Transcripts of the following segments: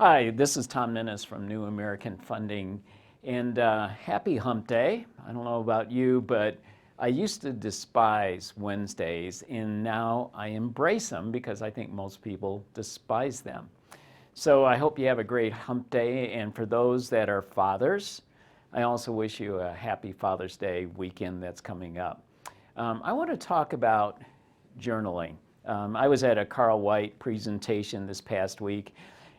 Hi, this is Tom Ninness from New American Funding, and happy Hump Day. I don't know about you, but I used to despise Wednesdays, and now I embrace them because I think most people despise them. So I hope you have a great Hump Day, and for those that are fathers, I also wish you a happy Father's Day weekend that's coming up. I want to talk about journaling. I was at a Carl White presentation this past week,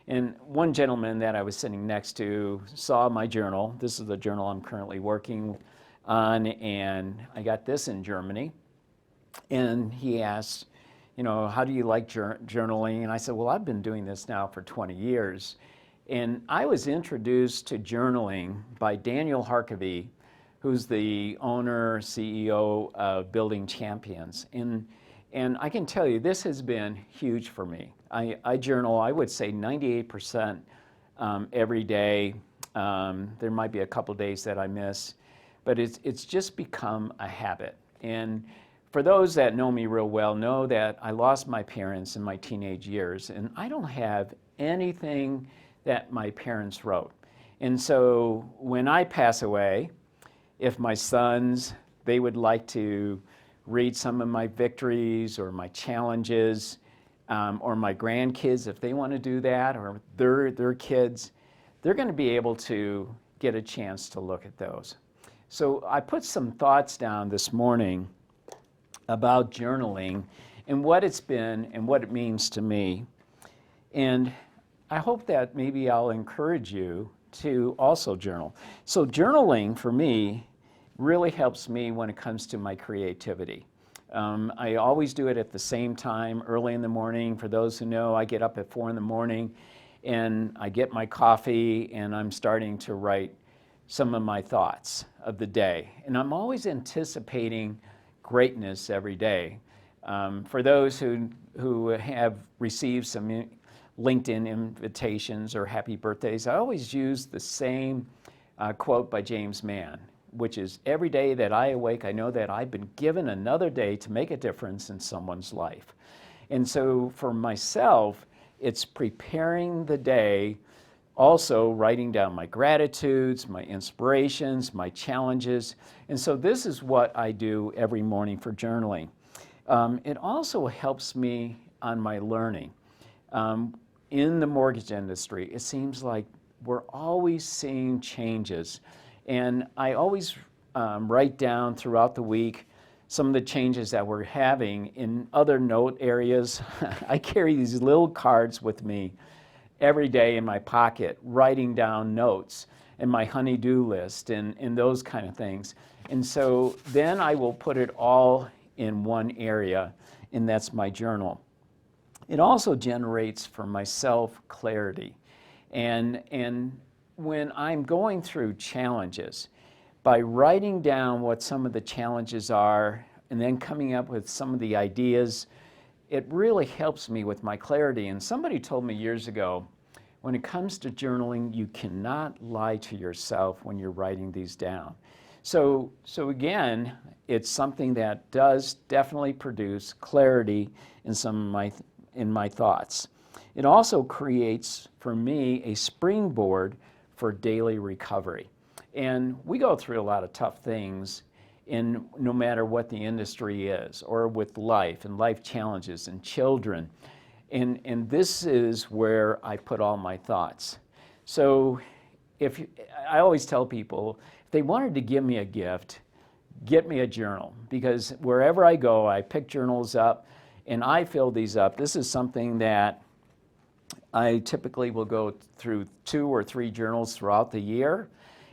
and one gentleman that I was sitting next to saw my journal. This is the journal I'm currently working on, and I got this in Germany. And he asked, how do you like journaling? And I said, well, I've been doing this now for 20 years. And I was introduced to journaling by Daniel Harkavy, who's the owner, CEO of Building Champions. And I can tell you, this has been huge for me. I journal, I would say 98% every day. There might be a couple days that I miss, but it's just become a habit. And for those that know me real well, know that I lost my parents in my teenage years, and I don't have anything that my parents wrote. And so when I pass away, if my sons, they would like to read some of my victories or my challenges, or my grandkids, if they want to do that, or their kids, they're going to be able to get a chance to look at those. So I put some thoughts down this morning about journaling and what it's been and what it means to me. And I hope that maybe I'll encourage you to also journal. So journaling for me really helps me when it comes to my creativity. I always do it at the same time, early in the morning. For those who know, I get up at 4 in the morning and I get my coffee and I'm starting to write some of my thoughts of the day. And I'm always anticipating greatness every day. For those who have received some LinkedIn invitations or happy birthdays, I always use the same quote by James Mann, which is, every day that I awake, I know that I've been given another day to make a difference in someone's life. And so for myself, it's preparing the day, also writing down my gratitudes, my inspirations, my challenges. And so this is what I do every morning for journaling. It also helps me on my learning. In the mortgage industry, it seems like we're always seeing changes. And I always write down throughout the week some of the changes that we're having in other note areas. I carry these little cards with me every day in my pocket, writing down notes and my honey-do list and those kind of things. And so then I will put it all in one area, and that's my journal. It also generates for myself clarity. And when I'm going through challenges, by writing down what some of the challenges are and then coming up with some of the ideas, it really helps me with my clarity. And somebody told me years ago, when it comes to journaling, you cannot lie to yourself when you're writing these down. So again, it's something that does definitely produce clarity in my thoughts. It also creates, for me, a springboard for daily recovery. And we go through a lot of tough things no matter what the industry is, or with life and life challenges and children. And this is where I put all my thoughts. So I always tell people, if they wanted to give me a gift, get me a journal, because wherever I go, I pick journals up and I fill these up. This is something that I typically will go through 2 or 3 journals throughout the year.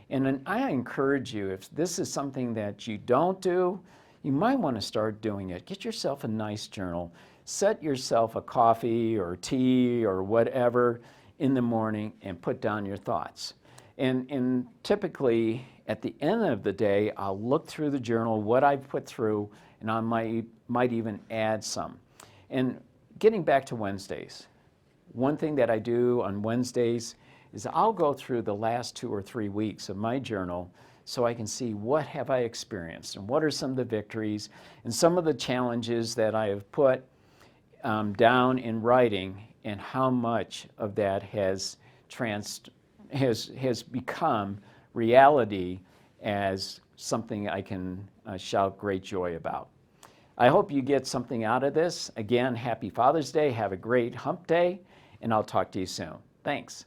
And then I encourage you, if this is something that you don't do, you might want to start doing it. Get yourself a nice journal. Set yourself a coffee or tea or whatever in the morning and put down your thoughts. And typically at the end of the day, I'll look through the journal, what I've put through, and I might even add some. And getting back to Wednesdays, one thing that I do on Wednesdays is I'll go through the last 2 or 3 weeks of my journal so I can see what have I experienced and what are some of the victories and some of the challenges that I have put down in writing, and how much of that has has become reality as something I can shout great joy about. I hope you get something out of this. Again, happy Father's Day. Have a great hump day, and I'll talk to you soon. Thanks.